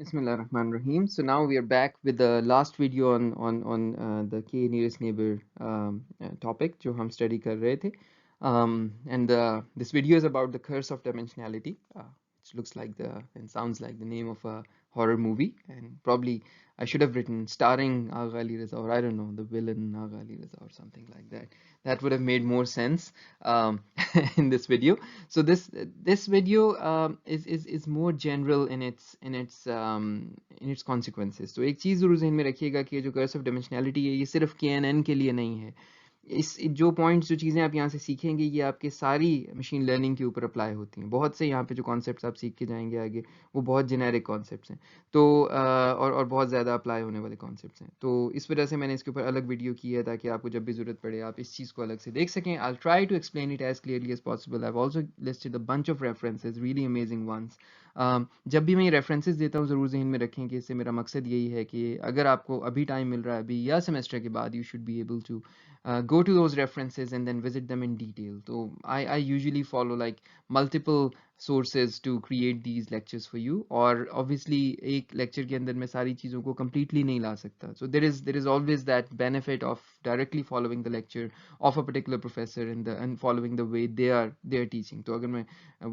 Bismillahirrahmanirrahim. So now we are back with the last video on the K nearest neighbor topic जो हम study कर रहे थे. And this video is about the curse of dimensionality, which looks like the and sounds like the name of a horror movie. And probably I should have written starring Agha Ali Raza, or I don't know, the villain Agha Ali Raza or something like that. That would have made more sense in this video. So this video is more general in its consequences. तो एक चीज़ ज़रूर ज़हन में रखिएगा कि जो कर्स of dimensionality है ये सिर्फ KNN के लिए नहीं है. इस जो पॉइंट्स जो चीज़ें आप यहाँ से सीखेंगे ये आपके सारी मशीन लर्निंग के ऊपर अप्लाई होती हैं. बहुत से यहाँ पे जो कॉन्सेप्ट्स आप सीख के जाएंगे आगे वो बहुत जेनेरिक कॉन्सेप्ट्स हैं. तो और बहुत ज़्यादा अप्लाई होने वाले कॉन्सेप्ट्स हैं. तो इस वजह से मैंने इसके ऊपर अलग वीडियो की है ताकि आपको जब भी ज़रूरत पड़े आप इस चीज़ को अलग से देख सकें. I try to explain it as clearly as possible. I have also listed a bunch of references, really amazing ones. जब भी मैं ये रेफरेंसेस देता हूँ ज़रूर ज़हन में रखें कि इससे मेरा मकसद यही है कि अगर आपको अभी टाइम मिल रहा है अभी या सेमेस्टर के बाद, you should be able to go to those references and then visit them in detail. So I usually follow like multiple sources to create these lectures for you. और obviously एक lecture के अंदर मैं सारी चीज़ों को completely नहीं ला सकता. So there is always that benefit of directly following the lecture of a particular professor and following the way they are teaching. तो अगर मैं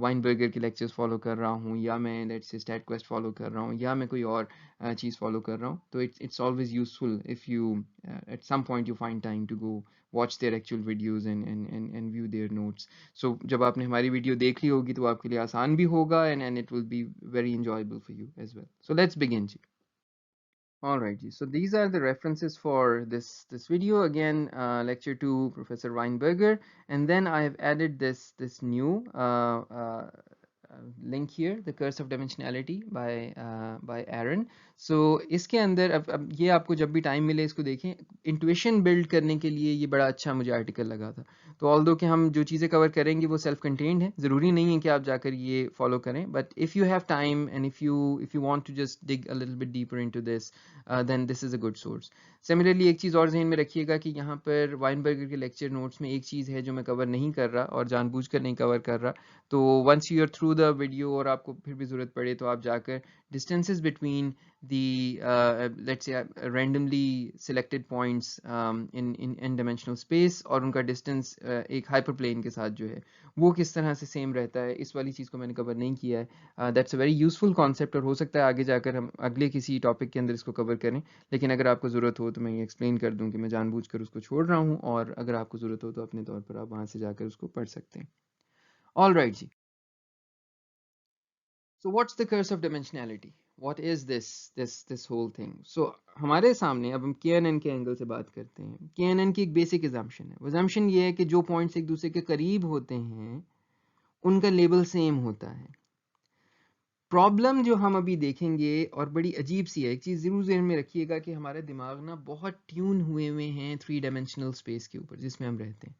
वाइनबर्गर के lectures follow कर रहा हूँ या मैं let's say StatQuest follow कर रहा हूँ या मैं कोई और चीज़ follow कर रहा हूँ, तो it's always useful if you at some point you find time to go watch their actual videos and view their notes. So जब आपने हमारी वीडियो देख ली होगी तो आपके लिए आसान भी होगा and it will be very enjoyable for you as well. So let's begin ji. Alright ji, so these are the references for this video. Again, lecture 2, Professor Weinberger, and then I have added this new link here, The Curse of Dimensionality by Aaron. So इसके अंदर अब ये आपको जब भी time मिले इसको देखें. इंट्यूशन बिल्ड करने के लिए ये बड़ा अच्छा मुझे आर्टिकल लगा था. तो ऑल्दो कि हम जो चीज़ें कवर करेंगे वो सेल्फ कंटेन्ड है, ज़रूरी नहीं है कि आप जाकर ये फॉलो करें. But if you have time and if you want to just dig a little bit deeper into this, then this is a good source. Similarly एक चीज़ और जहन में रखिएगा कि यहाँ पर वाइनबर्गर के लेक्चर नोट्स में एक चीज़ है जो मैं कवर नहीं कर रहा और जानबूझकर नहीं कवर कर रहा. तो once you are through the video और आपको फिर भी ज़रूरत पड़े तो आप जाकर distances between the let's say randomly selected points in n-dimensional space और उनका distance एक hyperplane के साथ जो है वो किस तरह से सेम रहता है, इस वाली चीज़ को मैंने कवर नहीं किया है. That's a very useful concept और हो सकता है आगे जाकर हम अगले किसी टॉपिक के अंदर इसको कवर करें. लेकिन अगर आपको ज़रूरत हो तो मैं ये एक्सप्लेन कर दूं कि मैं जानबूझकर उसको छोड़ रहा हूँ और अगर आपको ज़रूरत हो तो अपने तौर पर आप वहाँ से जाकर उसको पढ़ सकते हैं. All right ji. So what's the curse of dimensionality? What is this whole thing? So हमारे सामने अब हम KNN के एंगल से बात करते हैं. KNN की एक बेसिक assumption है. वो assumption ये है कि जो पॉइंट्स एक दूसरे के करीब होते हैं उनका लेबल सेम होता है. प्रॉब्लम जो हम अभी देखेंगे और बड़ी अजीब सी है, एक चीज़ ज़रूर ज़हन में रखिएगा कि हमारे दिमाग ना बहुत ट्यून हुए हैं 3 डायमेंशनल स्पेस के ऊपर जिसमें हम रहते हैं.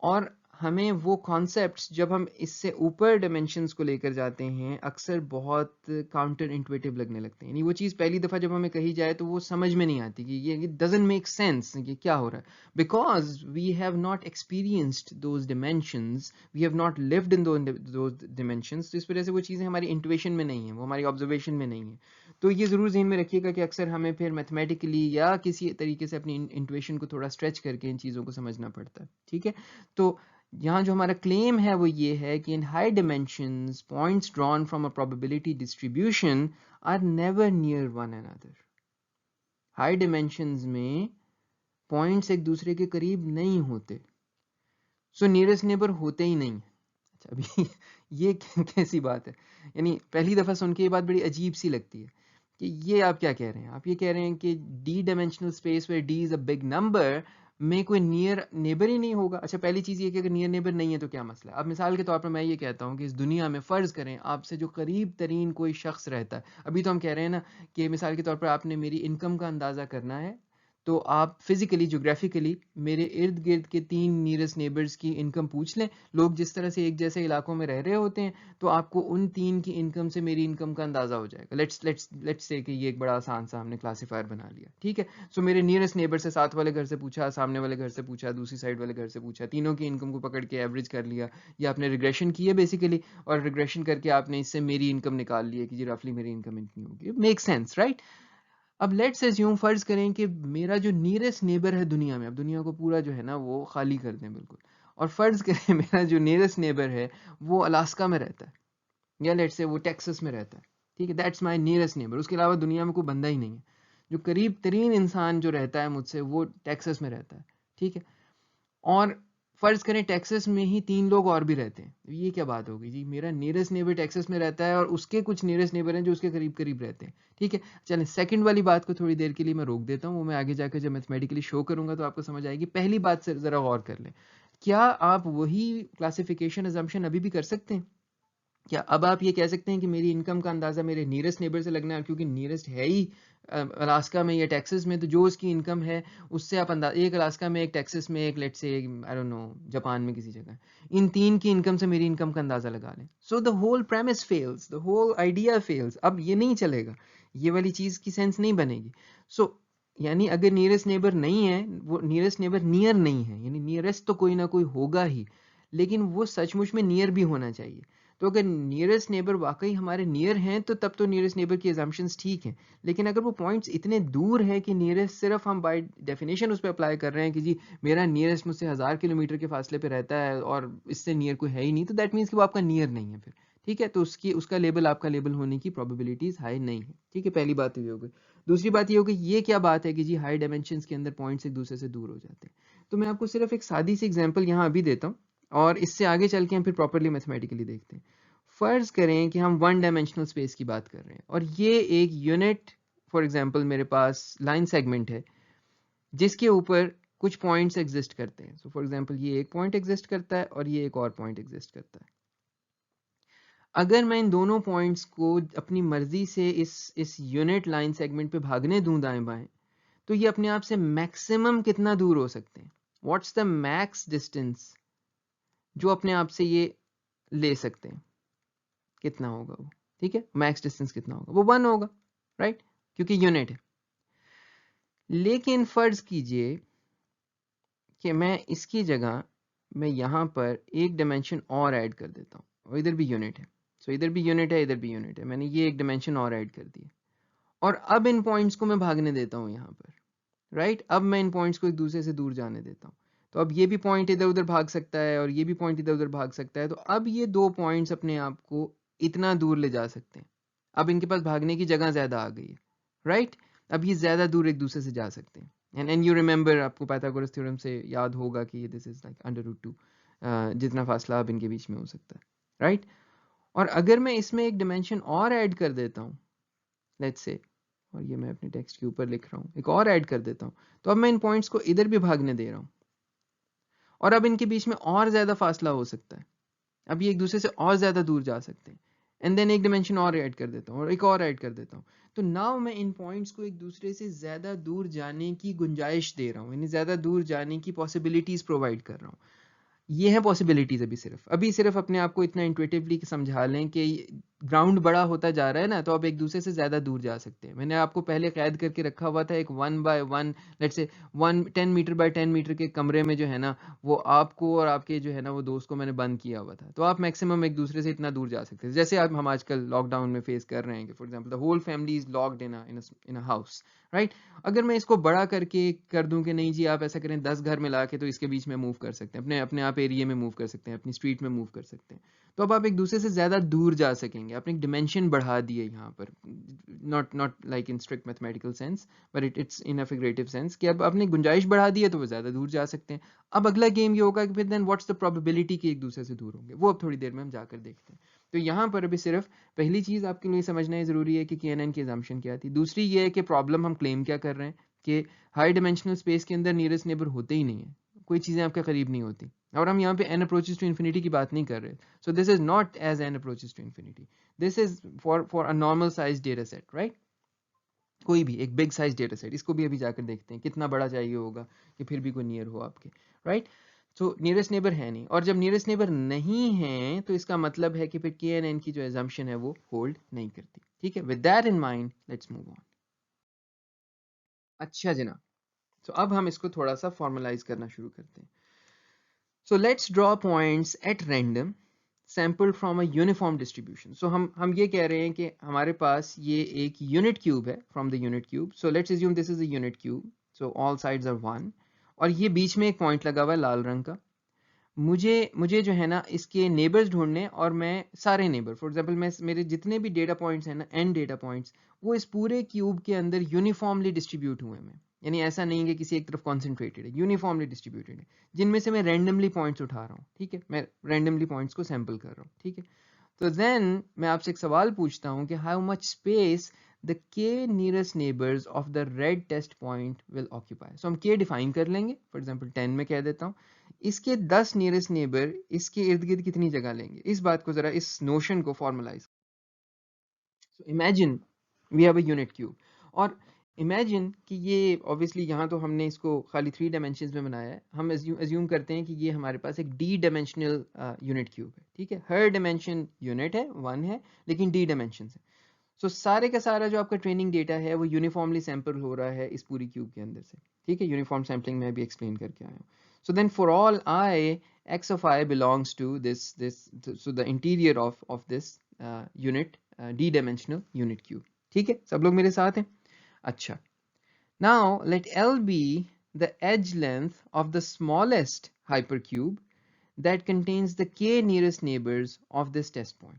और हमें वो कॉन्सेप्ट्स जब हम इससे ऊपर डायमेंशंस को लेकर जाते हैं अक्सर बहुत काउंटर इंट्यूटिव लगने लगते हैं. यानी वो चीज़ पहली दफ़ा जब हमें कही जाए तो वो समझ में नहीं आती कि ये डजंट मेक सेंस, ये क्या हो रहा है. Because we have not experienced those dimensions, we have not lived in those dimensions. तो इस वजह से वो चीज़ें हमारी इंट्यूशन में नहीं है, वो हमारी ऑब्जर्वेशन में नहीं है. तो ये ज़रूर ज़हन में रखिएगा कि अक्सर हमें फिर मैथमेटिकली या किसी तरीके से अपनी इंट्यूशन को थोड़ा स्ट्रेच करके इन चीज़ों को समझना पड़ता है. ठीक है. तो यहाँ जो हमारा क्लेम है वो ये है कि in high dimensions points drawn from a probability distribution are never near one another. High dimensions में पॉइंट्स एक दूसरे के करीब नहीं होते. सो नियरेस्ट नेबर होते ही नहीं. अच्छा अभी ये कैसी बात है. यानी पहली दफ़ा सुन के ये बात बड़ी अजीब सी लगती है कि ये आप क्या कह रहे हैं. आप ये कह रहे हैं कि D dimensional space where D is a big number में कोई नियर नेबर ही नहीं होगा. अच्छा पहली चीज़ ये कि अगर नियर नेबर नहीं है तो क्या मसला है. अब मिसाल के तौर पर मैं ये कहता हूँ कि इस दुनिया में फ़र्ज़ करें आपसे जो करीब तरीन कोई शख्स रहता है. अभी तो हम कह रहे हैं ना कि मिसाल के तौर पर आपने मेरी इनकम का अंदाज़ा करना है तो आप फिजिकली ज्योग्राफिकली मेरे इर्द गिर्द के 3 नियरेस्ट नेबर्स की इनकम पूछ लें। लोग जिस तरह से एक जैसे इलाकों में रह रहे होते हैं, तो आपको उन 3 की इनकम से मेरी इनकम का अंदाजा हो जाएगा। लेट्स से कि ये एक बड़ा आसान सा हमने क्लासिफायर बना लिया, ठीक है। सो मेरे नियरेस्ट नेबर से साथ वाले घर से पूछा, सामने वाले घर से पूछा, दूसरी साइड वाले घर से पूछा, तीनों की इनकम को पकड़ के एवरेज कर लिया, या आपने रिग्रेशन की है बेसिकली, और रिग्रेशन करके आपने इससे मेरी इनकम निकाल ली है कि जी रफली मेरी इनकम इतनी होगी। Make sense, right? अब लेट्स एज्यूम, फर्ज करें कि मेरा जो नियरेस्ट नेबर है दुनिया में, अब दुनिया को पूरा जो है ना वो खाली कर दें बिल्कुल, और फर्ज करें मेरा जो नियरेस्ट नेबर है वो अलास्का में रहता है, या लेट्स से वो टेक्सास में रहता है, ठीक है। That's my nearest neighbour. उसके अलावा दुनिया में कोई बंदा ही नहीं है। जो करीब तरीन इंसान जो रहता है मुझसे वो टेक्सास में रहता है, ठीक है। और फर्ज करें टेक्सास में ही 3 लोग और भी रहते हैं, तो ये क्या बात होगी जी, मेरा नियरेस्ट नेबर टेक्सास में रहता है और उसके कुछ नियरेस्ट नेबर हैं जो उसके करीब करीब रहते हैं, ठीक है। चलें, सेकंड वाली बात को थोड़ी देर के लिए मैं रोक देता हूँ, वो मैं आगे जाकर जब मैथमेटिकली शो करूंगा तो आपको समझ आएगी। पहली बात से जरा गौर कर लें, क्या आप वही क्लासिफिकेशन अजम्पशन अभी भी कर सकते हैं? क्या अब आप ये कह सकते हैं कि मेरी इनकम का अंदाजा मेरे नियरेस्ट नेबर से लगना है, क्योंकि नियरेस्ट है ही अलास्का में या टेक्सास में, तो जो उसकी इनकम है उससे आप अंदाजा, एक अलास्का में, एक टेक्सास में, एक let's say I don't no Japan में किसी जगह, इन 3 की इनकम से मेरी इनकम का अंदाजा लगा लें। So the whole premise fails, the whole idea fails. अब ये नहीं चलेगा, ये वाली चीज की सेंस नहीं बनेगी। सो यानी अगर नियरेस्ट नेबर नहीं है, वो नियरेस्ट नेबर नियर नहीं है, यानी नियरेस्ट तो कोई ना कोई होगा ही, लेकिन वो सचमुच में नियर भी होना चाहिए। तो अगर नियरेस्ट नेबर वाकई हमारे नियर हैं तो तब तो नियरेस्ट नेबर की एजम्पशंस ठीक हैं, लेकिन अगर वो पॉइंट्स इतने दूर हैं कि नियरेस्ट सिर्फ हम बाय डेफिनेशन उस पर अप्लाई कर रहे हैं कि जी मेरा नियरेस्ट मुझसे 1000 किलोमीटर के फासले पे रहता है और इससे नियर कोई है ही नहीं, तो दैट मीन्स कि वो आपका नियर नहीं है फिर, ठीक है। तो उसका लेबल आपका लेबल होने की प्रोबेबिलिटीज हाई नहीं है, ठीक है। पहली बात ये हो गई। दूसरी बात ये हो गई, ये क्या बात है कि जी हाई डायमेंशंस के अंदर पॉइंट्स एक दूसरे से दूर हो जाते हैं। तो मैं आपको सिर्फ एक सादी सी एग्जांपल यहाँ अभी देता हूँ, और इससे आगे चल के हम फिर प्रॉपरली मैथमेटिकली देखते हैं। फर्ज करें कि हम वन डायमेंशनल स्पेस की बात कर रहे हैं, और ये एक यूनिट, फॉर एग्जांपल मेरे पास लाइन सेगमेंट है जिसके ऊपर कुछ पॉइंट्स एग्जिस्ट करते हैं। सो फॉर एग्जांपल ये एक पॉइंट एग्जिस्ट करता है और ये एक और पॉइंट एग्जिस्ट करता है। अगर मैं इन दोनों पॉइंट्स को अपनी मर्जी से इस यूनिट लाइन सेगमेंट पे भागने दूं दाएं बाएं, तो ये अपने आप से मैक्सिमम कितना दूर हो सकते हैं? व्हाट्स द मैक्स डिस्टेंस जो अपने आप से ये ले सकते हैं? कितना होगा वो? ठीक है, मैक्स डिस्टेंस कितना होगा? वो 1 होगा, राइट, क्योंकि यूनिट है। लेकिन फर्ज कीजिए कि मैं इसकी जगह मैं यहां पर एक डायमेंशन और ऐड कर देता हूं, और इधर भी यूनिट है। सो इधर भी यूनिट है, इधर भी यूनिट है, मैंने ये एक डायमेंशन और ऐड कर दी, और अब इन पॉइंट्स को मैं भागने देता हूं यहां पर, राइट। अब मैं इन पॉइंट्स को एक दूसरे से दूर जाने देता हूं, तो अब ये भी पॉइंट इधर उधर भाग सकता है और ये भी पॉइंट इधर उधर भाग सकता है। तो अब ये दो पॉइंट्स अपने आप को इतना दूर ले जा सकते हैं, अब इनके पास भागने की जगह ज्यादा आ गई है, राइट। अब ये ज्यादा दूर एक दूसरे से जा सकते हैं। एंड यू रिमेंबर, आपको पाइथागोरस थ्योरम से याद होगा कि दिस इज लाइक √2, जितना फासला अब इनके बीच में हो सकता है, राइट। और अगर मैं इसमें एक डिमेंशन और ऐड कर देता हूँ, लेट्स से, और ये मैं अपने टेक्स्ट के ऊपर लिख रहा हूँ, एक और ऐड कर देता हूँ, तो अब मैं इन पॉइंट्स को इधर भी भागने दे रहा हूँ, और अब इनके बीच में और ज्यादा फासला हो सकता है। अब ये एक दूसरे से और ज्यादा दूर जा सकते हैं। एंड देन एक डिमेंशन और ऐड कर देता हूँ और एक और ऐड कर देता हूँ। तो नाउ मैं इन पॉइंट्स को एक दूसरे से ज्यादा दूर जाने की गुंजाइश दे रहा हूँ, यानी ज्यादा दूर जाने की पॉसिबिलिटीज प्रोवाइड कर रहा हूँ। ये है पॉसिबिलिटीज। अभी सिर्फ अपने आप को इतना इंट्यूटिवली समझा लें कि ग्राउंड बड़ा होता जा रहा है ना, तो आप एक दूसरे से ज्यादा दूर जा सकते हैं। मैंने आपको पहले कैद करके रखा हुआ था एक 1 by 1, let's say 10 metre by 10 metre के कमरे में, जो है ना वो आपको और आपके जो है ना वो दोस्त को मैंने बंद किया हुआ था। तो आप मैक्सिमम एक दूसरे से इतना दूर जा सकते हैं, जैसे आप हम आजकल लॉकडाउन में फेस कर रहे हैं कि for example the whole family is locked in a house, right. अगर मैं इसको बड़ा करके कर दूं कि नहीं जी आप ऐसा करें 10 घर मिला के तो इसके बीच में मूव कर सकते हैं, अपने अपने आप एरिया में मूव कर सकते हैं, अपनी स्ट्रीट में मूव कर सकते हैं, तो अब आप एक दूसरे से ज्यादा दूर जा सकेंगे। आपने एक डिमेंशन बढ़ा दी है यहाँ पर, not like in strict mathematical sense, but it's in a figurative sense, कि अब आपने गुंजाइश बढ़ा दी है तो वो ज्यादा दूर जा सकते हैं। अब अगला गेम ये होगा कि फिर देन व्हाट्स द प्रोबेबिलिटी कि एक दूसरे से दूर होंगे, वो अब थोड़ी देर में हम जाकर देखते हैं। तो यहाँ पर अभी सिर्फ पहली चीज आपके लिए समझना ही जरूरी है कि KNN की एजम्पशन क्या थी। दूसरी ये है कि प्रॉब्लम हम क्लेम क्या कर रहे हैं, कि हाई डिमेंशनल स्पेस के अंदर नियरेस्ट नेबर होते ही नहीं है, कोई चीजें आपके करीब नहीं होती, और हम यहाँ पे n अप्रोचेस टू इन्फिनिटी की बात नहीं कर रहे। So this is not as n approaches to infinity, this is for a normal size data set, right. कोई भी एक बिग साइज डेटा सेट, इसको भी अभी जाकर देखते हैं कितना बड़ा चाहिए होगा कि फिर भी कोई नियर हो आपके, राइट। तो नियरेस्ट नेबर है नहीं, और जब नियरेस्ट नेबर नहीं है तो इसका मतलब है कि फिर के एन एन की जो एजम्पशन है वो होल्ड नहीं करती, ठीक है। With that in mind let's move on. अच्छा जना, तो अब हम इसको थोड़ा सा फॉर्मलाइज करना शुरू करते हैं। So let's draw points at random sampled from a uniform distribution. So हम ये कह रहे हैं कि हमारे पास ये एक यूनिट क्यूब है from the unit cube. So let's assume this is a unit cube, so all sides are 1, और ये बीच में एक पॉइंट लगा हुआ है लाल रंग का। मुझे मुझे जो है ना इसके नेबर्स ढूंढने, और मैं सारे नेबर, फॉर एग्जांपल मैं मेरे जितने भी डेटा पॉइंट्स हैं ना, एन डेटा पॉइंट्स, वो इस पूरे क्यूब के अंदर यूनिफॉर्मली डिस्ट्रीब्यूट हुए हैं। यानी ऐसा नहीं है कि किसी एक तरफ कॉन्सेंट्रेटेड है, यूनिफॉर्मली डिस्ट्रीब्यूटेड है, जिनमें से मैं रैंडमली पॉइंट्स उठा रहा हूँ, ठीक है। मैं रैंडमली पॉइंट्स को सैंपल कर रहा हूँ, ठीक है। तो देन मैं आपसे एक सवाल पूछता हूँ कि how much space the k nearest neighbors of the red test point will occupy। so हम k डिफाइन कर लेंगे, फॉर एग्जांपल 10 में कह देता हूँ। इसके 10 नियरेस्ट नेबर इसके इर्द गिर्द कितनी जगह लेंगे, इस बात को जरा, इस नोशन को formalize. So imagine we have a unit cube, और इमेजिन कि ये ऑब्वियसली यहाँ तो हमने इसको खाली 3 डायमेंशंस में बनाया है। हम एज्यूम करते हैं कि ये हमारे पास एक डी डायमेंशनल यूनिट क्यूब है, ठीक है। हर डायमेंशन यूनिट है, 1 है, लेकिन डी डायमेंशन है। सो सारे का सारा जो आपका ट्रेनिंग डेटा है वो यूनिफॉर्मली सैंपल हो रहा है इस पूरी क्यूब के अंदर से, ठीक है। यूनिफॉर्म सैम्पलिंग में भी एक्सप्लेन करके आया हूँ। So then for all I, x of I belongs to this so the interior of this unit d dimensional unit cube, ठीक है। सब लोग मेरे साथ हैं? अच्छा, now let L be the edge length of the smallest hypercube that contains the k nearest neighbors of this test point,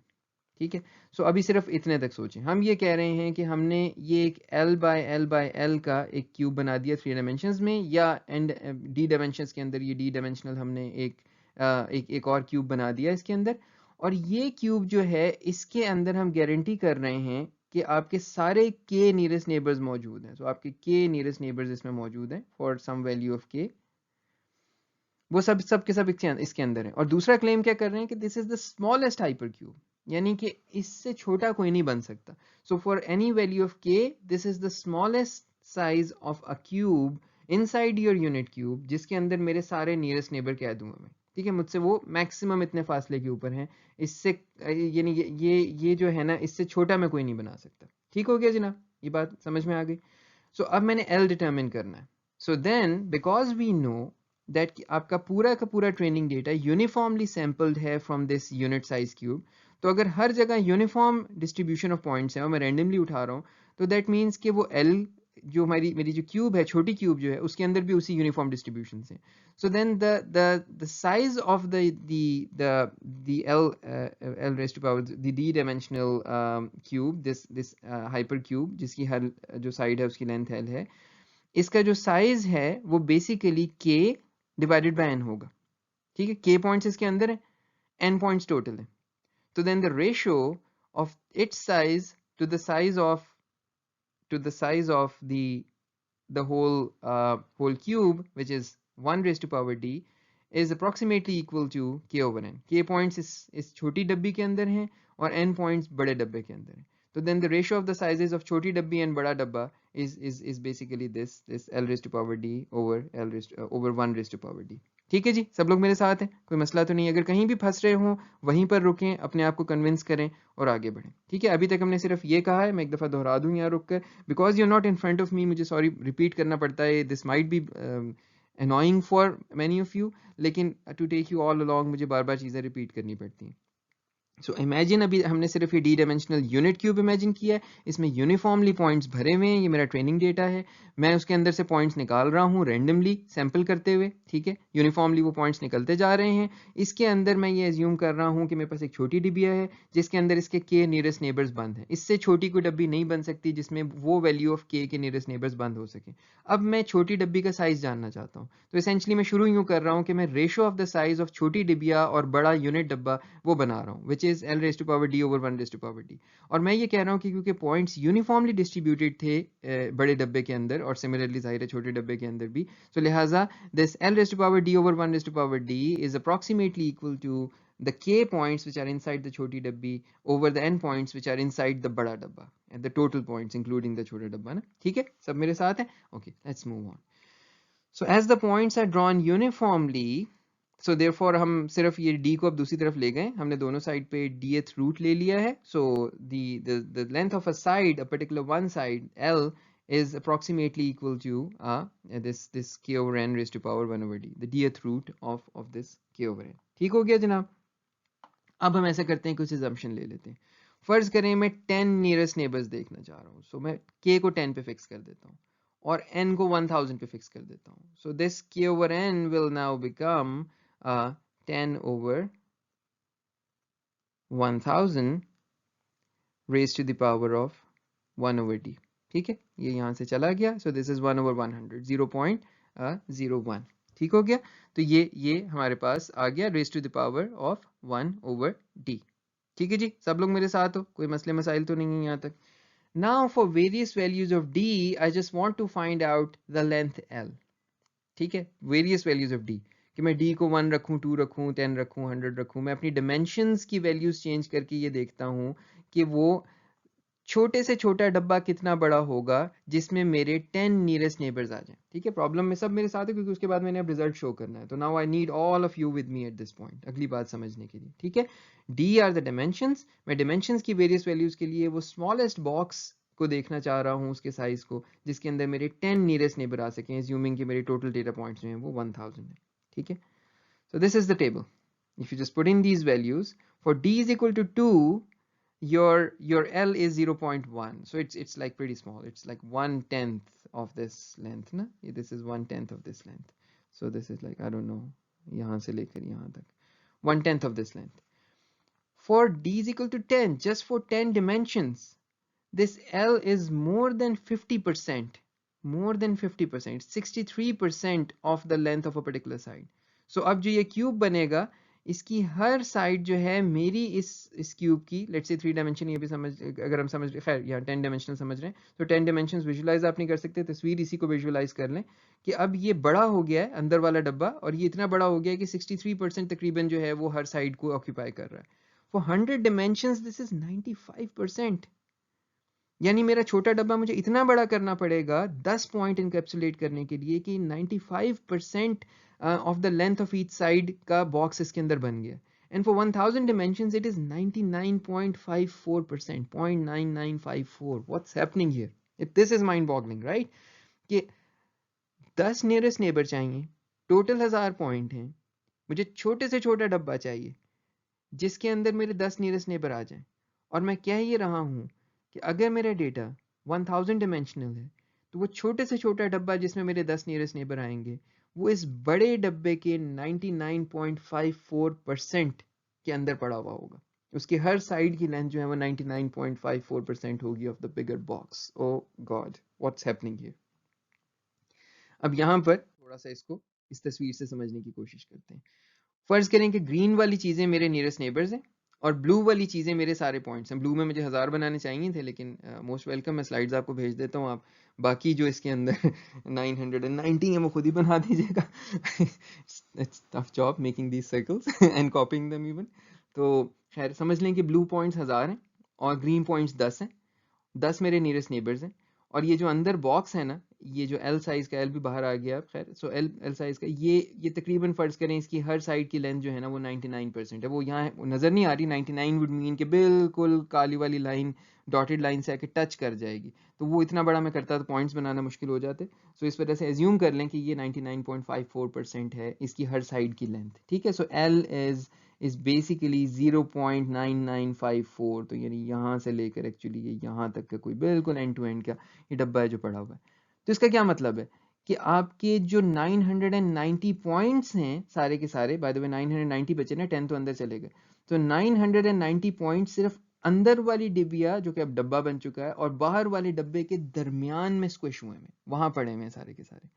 ठीक है। सो अभी सिर्फ इतने तक सोचें। हम ये कह रहे हैं कि हमने ये एक L by L by L का एक क्यूब बना दिया 3 डायमेंशंस में, या एंड डी डायमेंशंस के अंदर ये डी डायमेंशनल हमने एक और क्यूब बना दिया इसके अंदर। और ये क्यूब जो है इसके अंदर हम गारंटी कर रहे हैं कि आपके सारे k नियरेस्ट नेबर्स मौजूद हैं। सो आपके k नियरेस्ट नेबर्स इसमें मौजूद हैं for some value of k, वो सब के सब इसके अंदर है। और दूसरा क्लेम क्या कर रहे हैं कि this is the smallest hyper cube, यानी कि इससे छोटा कोई नहीं बन सकता। So for any value of k, this is the smallest size of a cube inside your unit cube, जिसके अंदर मेरे सारे नियरेस्ट नेबर कह दूंगा मैं, ठीक है। मुझसे वो मैक्सिमम इतने फासले के ऊपर हैं, इससे यानी ये जो है ना, इससे छोटा मैं कोई नहीं बना सकता। ठीक हो गया जनाब, ये बात समझ में आ गई। सो अब मैंने L डिटर्मिन करना है। So then because we know that आपका पूरा का पूरा ट्रेनिंग डेटा यूनिफॉर्मली सैम्पल्ड है from this unit size cube, तो अगर हर जगह यूनिफॉर्म डिस्ट्रीब्यूशन ऑफ पॉइंट्स है और मैं रैंडमली उठा रहा हूँ, तो दैट मीन्स कि वो L जो मेरी जो क्यूब है, छोटी क्यूब जो है, उसके अंदर भी उसी यूनिफॉर्म डिस्ट्रीब्यूशन से। So then the size of the L raised to power the d dimensional cube, this hyper cube जिसकी हर जो साइड है उसकी लेंथ L है, इसका जो साइज है वो basically k divided by n होगा, ठीक है। k पॉइंट्स इसके अंदर है, n पॉइंट्स टोटल है। तो then the ratio of its size to the size of the whole cube, which is 1 raised to power d, is approximately equal to k over n। k points इस छोटी डब्बी के अंदर हैं और n points बड़े डब्बे के अंदर हैं। तो then the ratio of the sizes of छोटी डब्बी and बड़ा डब्बा is basically this L raised to power d over 1 raised to power d। ठीक है जी, सब लोग मेरे साथ हैं, कोई मसला तो नहीं। अगर कहीं भी फंस रहे हों वहीं पर रुकें, अपने आप को कन्विंस करें और आगे बढ़ें, ठीक है। अभी तक हमने सिर्फ ये कहा है, मैं एक दफ़ा दोहरा दूं यहाँ रुक कर, because you not in front of me, मुझे सॉरी रिपीट करना पड़ता है, this might be annoying for many of you, लेकिन to take you all along मुझे बार बार चीज़ें रिपीट करनी पड़ती हैं। सो इमेजिन, अभी हमने सिर्फ ये D dimensional unit cube imagine किया है, इसमें यूनिफॉर्मली पॉइंट्स भरे हुए हैं, ये मेरा ट्रेनिंग डेटा है, मैं उसके अंदर से पॉइंट्स निकाल रहा हूँ रैंडमली सैंपल करते हुए, ठीक है। यूनिफॉर्मली वो पॉइंट्स निकलते जा रहे हैं। इसके अंदर मैं ये एज्यूम कर रहा हूँ कि मेरे पास एक छोटी डिबिया है जिसके अंदर इसके के नियरेस्ट नेबर्स बंद है। इससे छोटी कोई डब्बी नहीं बन सकती जिसमें वो वैल्यू ऑफ के नियरेस्ट नेबर्स बंद हो सके। अब मैं छोटी डब्बी का साइज जानना चाहता हूँ, तो एसेंशली मैं शुरू यूँ कर रहा हूँ कि मैं ratio of the size of छोटी डिबिया और बड़ा यूनिट डब्बा वो बना रहा हूँ, which is L raised to power d over 1 raised to power d। और मैं ये कह रहा हूँ कि क्योंकि पॉइंट्स यूनिफॉर्मली डिस्ट्रीब्यूटेड थे बड़े डब्बे के अंदर, और सिमिलरली जाहिर है छोटे डब्बे के अंदर भी, so लिहाजा this L raised to power d over 1 raised to power d is approximately equal to the k points which are inside the छोटी डब्बी over the n points which are inside the बड़ा डब्बा, and the total points including the छोटा डब्बा ना. ठीक है, सब मेरे साथ है. Okay, let's move on. So as the points are drawn uniformly, so therefore हम सिर्फ ये d को अब दूसरी तरफ ले गए, हमने दोनों साइड पे dth root ले लिया है. So the length of a side, a particular one side L, is approximately equal to this k over n raised to power 1 over d, the dth root of this k over n. ठीक हो गया जनाब. अब हम ऐसा करते हैं, कुछ assumption ले लेते हैं. फर्ज करें मैं 10 nearest neighbors देखना चाह रहा हूँ. So मैं k को 10 पे फिक्स कर देता हूँ और n को 1000 पे फिक्स कर देता हूँ. So this k over n will now become 10 over 1000 raised to the power of 1 over d. ठीक है, ये यहाँ से चला गया. So this is 1 over 100, 0.01. ठीक हो गया. तो ये हमारे पास आ गया raised to the power of 1 over d. ठीक है जी, सब लोग मेरे साथ हो, कोई मसले मसाइल तो नहीं है यहाँ तक. Now for various values of d, I just want to find out the length L. ठीक है, various values of d, कि मैं d को 1 रखूं, 2 रखूं, 10 रखूं, 100 रखूं. मैं अपनी dimensions की values change करके ये देखता हूँ कि वो छोटे से छोटा डब्बा कितना बड़ा होगा जिसमें मेरे 10 नियरेस्ट नेबर्स आ जाएं. ठीक है, प्रॉब्लम में सब मेरे साथ है क्योंकि उसके बाद मैंने अब रिजल्ट शो करना है. तो now I need all of you with me at this point, अगली बात समझने के लिए. ठीक है, डी आर द डायमेंशंस. मैं डायमेंशंस की वेरियस वैल्यूज के लिए वो स्मॉलेस्ट बॉक्स को देखना चाह रहा हूँ, उसके साइज को, जिसके अंदर मेरे 10 नियरेस्ट नेबर आ सकें, एज्यूमिंग कि मेरे टोटल डेटा पॉइंट्स में वो 1000 है. ठीक है, so this is the table. If you just put in these values, for d is equal to 2, your L is 0.1, so it's like pretty small. It's like 1/10 of this length na? This is 1/10 of this length. So this is like, I don't know, यहाँ से लेकर यहाँ तक 1/10 of this length. For d is equal to 10, just for 10 dimensions, this L is more than 50%, more than 50%, 63% of the length of a particular side. So अब जो ये cube बनेगा, इसकी हर साइड जो है मेरी इस क्यूब की, लेट्स से 3 डायमेंशन, ये भी समझ, अगर हम समझ, खैर यहाँ 10 डायमेंशनल समझ रहे हैं तो 10 डायमेंशंस विजुलाइज आप नहीं कर सकते, तस्वीर इसी को विजुलाइज कर लें कि अब ये बड़ा हो गया है अंदर वाला डब्बा, और ये इतना बड़ा हो गया है कि 63% तकरीबन जो है वो हर साइड को ऑक्यूपाई कर रहा है. For 100 dimensions this is 95%. यानी मेरा छोटा डब्बा मुझे इतना बड़ा करना पड़ेगा 10 पॉइंट इनकैप्सुलेट करने के लिए कि 95% of the length of each side का बॉक्स इसके अंदर बन गया. And for 1000 dimensions it is 99.54%, 0.9954. What's happening here? This is mind boggling, right? कि 10 नियरेस्ट नेबर चाहिए, टोटल 1000 पॉइंट हैं, मुझे छोटे से छोटा डब्बा चाहिए जिसके अंदर मेरे 10 नियरेस्ट नेबर आ जाएं. और मैं कह ये रहा हूँ कि अगर मेरा डेटा 1000 डिमेंशनल है तो वो छोटे से छोटा डब्बा जिसमें मेरे 10 नियरेस्ट नेबर आएंगे वो इस बड़े डब्बे के 99.54% के अंदर पड़ा हुआ होगा. उसकी हर साइड की लेंथ जो है वो 99.54% होगी of the bigger box. Oh God, what's happening here? अब यहाँ पर थोड़ा सा इसको इस तस्वीर से समझने की कोशिश करते हैं. फर्ज करें कि ग्रीन वाली चीज़ें मेरे नियरेस्ट नेबर्स हैं और ब्लू वाली चीज़ें मेरे सारे पॉइंट्स हैं. ब्लू में मुझे 1000 बनाने चाहिए थे, लेकिन मोस्ट वेलकम, मैं स्लाइड्स आपको भेज देता हूँ, आप बाकी जो इसके अंदर 990 है वो खुद ही बना दीजिएगा. It's tough job making these circles and कॉपिंग them even. तो खैर समझ लें कि ब्लू पॉइंट्स 1000 हैं और ग्रीन पॉइंट्स 10 हैं. 10 मेरे नियरेस्ट नेबर्स हैं. और ये जो अंदर बॉक्स है ना, ये जो एल साइज का, एल भी बाहर आ गया, खैर सो एल साइज का ये तकरीबन फर्ज करें इसकी हर साइड की लेंथ जो है ना वो 99% है. वो यहाँ नज़र नहीं आ रही. 99 वुड मीन कि बिल्कुल काली वाली लाइन डॉटेड लाइन से आके टच कर जाएगी, तो वो इतना बड़ा मैं करता तो पॉइंट्स बनाना मुश्किल हो जाते. सो इस वजह से एज्यूम कर लें कि ये 99.54% है इसकी हर साइड की लेंथ. ठीक है, सो एल इज बेसिकली 0.9954. तो यानी यहाँ से लेकर एक्चुअली ये यहाँ तक का कोई बिल्कुल एंड टू एंड का ये डब्बा है जो पड़ा हुआ है. तो इसका क्या मतलब है कि आपके जो 990 पॉइंट्स हैं सारे के सारे, बाय द वे 990 बचे ना, 10 तो अंदर चले गए, तो 990 पॉइंट सिर्फ अंदर वाली डिबिया जो कि अब डब्बा बन चुका है और बाहर वाले डब्बे के दरमियान में स्क्विश हुए हैं, वहां पड़े हुए हैं सारे के सारे.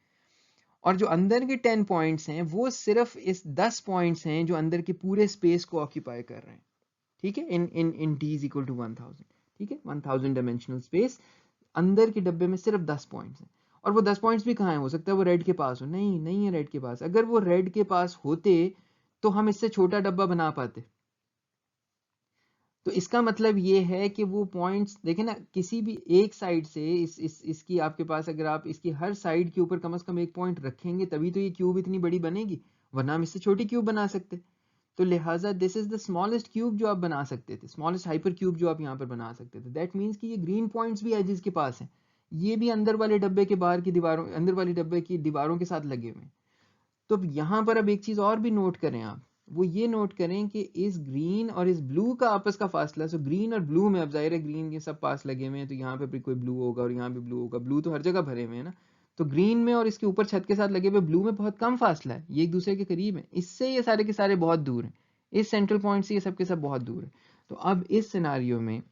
और जो अंदर के 10 पॉइंट्स हैं वो सिर्फ इस 10 पॉइंट्स हैं जो अंदर के पूरे स्पेस को ऑक्यूपाई कर रहे हैं. ठीक है, इन d इज इक्वल टू 1000. ठीक है, 1000 डायमेंशनल स्पेस, अंदर के डब्बे में सिर्फ 10 पॉइंट्स हैं. और वो 10 पॉइंट्स भी कहाँ हैं? हो सकता है वो रेड के पास हो. नहीं है रेड के पास. अगर वो रेड के पास होते तो हम इससे छोटा डब्बा बना पाते। तो इसका मतलब ये है कि वो पॉइंट्स देखें ना, किसी भी एक साइड से इसकी आपके पास, अगर आप इसकी हर साइड के ऊपर कम से कम एक पॉइंट रखेंगे तभी तो ये क्यूब इतनी बड़ी बनेगी, वरना हम इससे छोटी क्यूब बना सकते। तो लिहाजा this is the smallest cube जो आप बना सकते थे, स्मॉलेस्ट हाइपर क्यूब जो आप यहाँ पर बना सकते थे। दैट मीन्स कि ये ग्रीन पॉइंट्स भी एजेस के पास हैं, ये भी अंदर वाले डब्बे के बाहर की दीवारों, अंदर वाली डब्बे की दीवारों के साथ लगे हुए हैं। तो यहाँ पर अब एक चीज और भी नोट करें आप, वो ये नोट करें कि इस ग्रीन और इस ब्लू का आपस का फासला, सो ग्रीन और ब्लू में, अब जाहिर है ग्रीन के सब पास लगे हुए हैं तो यहाँ पे भी कोई ब्लू होगा और यहाँ भी ब्लू होगा, ब्लू तो हर जगह भरे हुए हैं ना। तो ग्रीन में और इसके ऊपर छत के साथ लगे हुए ब्लू में बहुत कम फासला है, ये एक दूसरे के करीब है, इससे ये सारे के सारे बहुत दूर हैं, इस सेंट्रल पॉइंट से ये सब के सब बहुत दूर है। तो अब इस सिनारियो में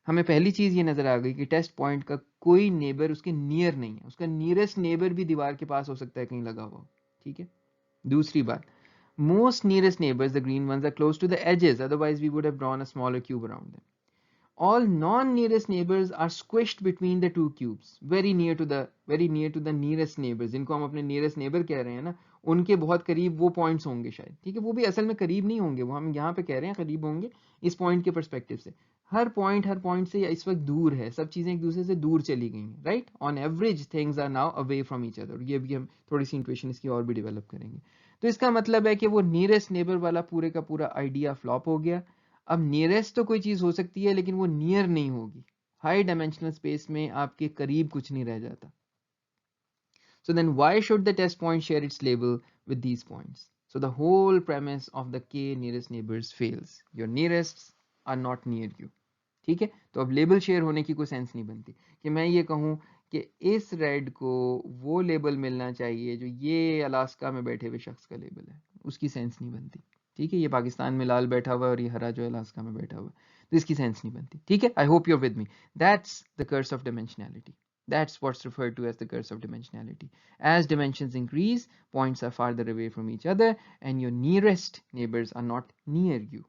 हमें पहली चीज ये नजर आ गई कि टेस्ट पॉइंट का कोई नेबर उसके नियर नहीं है, उसका नियरेस्ट नेबर भी दीवार के पास हो सकता है कहीं लगा हुआ, ठीक है। दूसरी बात, most nearest neighbors, the green ones, are close to the edges, otherwise we would have drawn a smaller cube around them. All non-nearest neighbors are squished between the two cubes, very near to the nearest neighbors, जिनको हम अपने nearest neighbor कह रहे हैं ना, उनके बहुत करीब वो पॉइंट्स होंगे शायद, ठीक है। वो भी असल में करीब नहीं होंगे, वो हम यहाँ पे कह रहे हैं करीब होंगे इस पॉइंट के परस्पेक्टिव से। हर पॉइंट से इस वक्त दूर है, सब चीजें एक दूसरे से दूर चली गई हैं, right. On average things are now away from each other. ये भी हम थोड़ी सी इंट्यूशन इसकी और भी डेवलप करेंगे। तो इसका मतलब है कि वो नियरेस्ट नेबर वाला पूरे का पूरा आइडिया फ्लॉप हो गया। अब नियरेस्ट तो कोई चीज हो सकती है लेकिन वो नियर नहीं होगी, हाई डायमेंशनल स्पेस में आपके करीब कुछ नहीं रह जाता। So then why should the test point share its label with these points? So the whole premise of the k nearest neighbors fails. Your nearests are not near you. ठीक है, तो अब लेबल शेयर होने की कोई sense नहीं बनती कि मैं ये कहूं कि इस रेड को वो लेबल मिलना चाहिए जो ये अलास्का में बैठे हुए शख्स का लेबल है, उसकी सेंस नहीं बनती। ठीक है, ये पाकिस्तान में लाल बैठा हुआ है और ये हरा जो है अलास्का में बैठा हुआ है, तो इसकी सेंस नहीं बनती। ठीक है, I hope you are with me. That's the curse of dimensionality. That's what's referred to as the curse of dimensionality. As dimensions increase, points are farther away from each other and your nearest neighbors are not near you.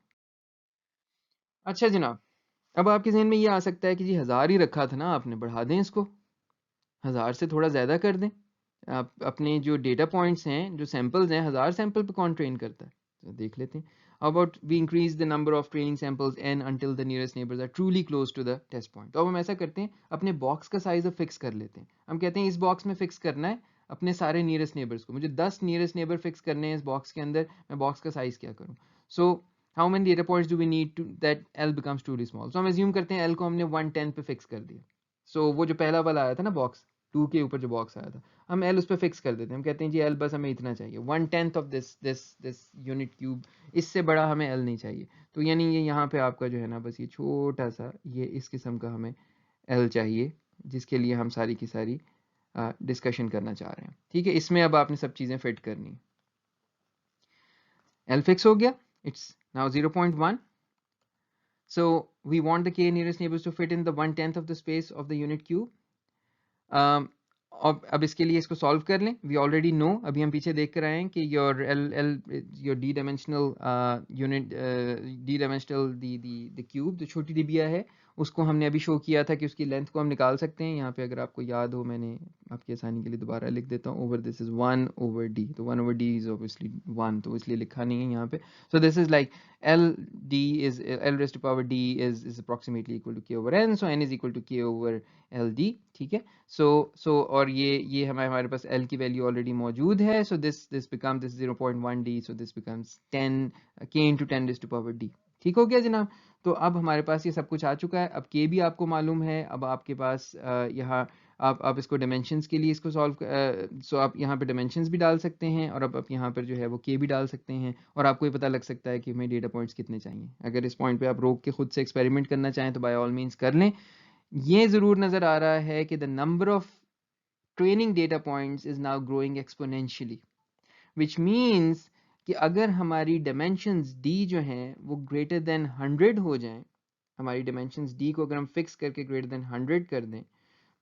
अच्छा जनाब, अब आपके जहन में ये आ सकता है कि जी 1000 ही रखा था ना आपने, बढ़ा दें इसको, 1000 से थोड़ा ज़्यादा कर दें। आप अपने जो डेटा पॉइंट्स हैं, जो सैंपल्स हैं, 1000 सैंपल पे कौन ट्रेन करता है, तो देख लेते हैं। How about we increase the number of training samples n until the nearest neighbors are truly close to the test point. तो अब हम ऐसा करते हैं, अपने बॉक्स का साइज अब फिक्स कर लेते हैं। हम कहते हैं इस बॉक्स में फिक्स करना है अपने सारे नियरेस्ट नेबर्स को, मुझे 10 नियरेस्ट नेबर फिक्स करने हैं इस बॉक्स के अंदर, मैं बॉक्स का साइज क्या करूँ। So how many data points do we need to that L becomes truly small. So हम एज्यूम करते हैं एल को हमने 110 पे फिक्स कर दिया। सो वो जो पहला वाला आया था ना बॉक्स 2 के ऊपर जो बॉक्स आया था, हम एल उस पर फिक्स कर देते हैं। हम कहते हैं जी एल बस हमें इतना चाहिए, 1/10 ऑफ दिस यूनिट क्यूब, इससे बड़ा हमें एल नहीं चाहिए। तो यानी ये यहाँ पे आपका जो है ना, बस ये छोटा सा ये इस किस्म का हमें एल चाहिए, जिसके लिए हम सारी की सारी डिस्कशन करना चाह रहे हैं। ठीक है, इसमें अब आपने सब चीज़ें फिट करनी। एल फिक्स हो गया, it's now 0.1. So we want the k nearest neighbors to fit in the 1/10 of the space of the unit cube. अब इसके लिए इसको सॉल्व कर लें। वी ऑलरेडी नो, अभी हम पीछे देख कर आए हैं कि your your D dimensional unit, D dimensional the cube जो छोटी डिबिया है, उसको हमने अभी शो किया था कि उसकी लेंथ को हम निकाल सकते हैं। यहाँ पे अगर आपको याद हो, मैंने आपकी आसानी के लिए दोबारा लिख देता हूँ, ओवर दिस इज 1/d, तो 1/d इज ऑब्वियसली 1, तो इसलिए लिखा नहीं है यहाँ पे। सो this is like L raised to power d is approximately equal to k over n, so n is equal to k over LD. ठीक है, सो और ये हमारे पास L की वैल्यू ऑलरेडी मौजूद है। So this become this 0.1d, so this becomes 10 k into 10 raised to power d. ठीक हो गया जनाब। तो अब हमारे पास ये सब कुछ आ चुका है, अब k भी आपको मालूम है। अब आपके पास यहाँ आप इसको डायमेंशंस के लिए इसको सॉल्व, सो आप यहाँ पे डायमेंशंस भी डाल सकते हैं और अब आप यहाँ पर जो है वो k भी डाल सकते हैं, और आपको ये पता लग सकता है कि हमें डेटा पॉइंट्स कितने चाहिए। अगर इस पॉइंट पे आप रोक के खुद से एक्सपेरिमेंट करना चाहें तो बाय ऑल मीन्स कर लें। ये ज़रूर नज़र आ रहा है कि the number of training data points is now growing exponentially, which means कि अगर हमारी डायमेंशंस d जो हैं वो ग्रेटर देन 100 हो जाएं, हमारी डायमेंशंस d को अगर हम फिक्स करके ग्रेटर देन 100 कर दें,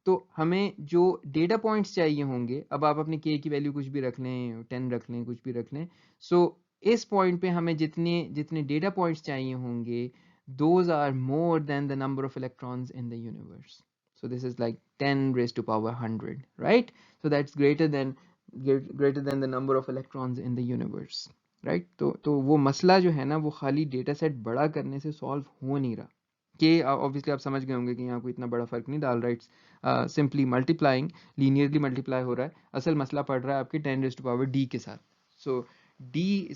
तो हमें जो डेटा पॉइंट्स चाहिए होंगे, अब आप अपने k की वैल्यू कुछ भी रख लें, 10 रख लें, कुछ भी रख लें, सो इस पॉइंट पे हमें जितने जितने डेटा पॉइंट्स चाहिए होंगे, those are more than the number of electrons in the universe. So this is like 10 raised to power 100, right? So that's greater than the number of electrons in the universe. Right. तो वो मसला जो है ना वो खाली data set बड़ा करने से सॉल्व हो नहीं रहा, कि ऑब्वियसली आप समझ गए होंगे कि यहाँ कोई इतना बड़ा फर्क नहीं डाल रहा, it's simply multiplying, linearly multiply हो रहा है। असल मसला पड़ रहा है आपके 10⁻d के साथ। सो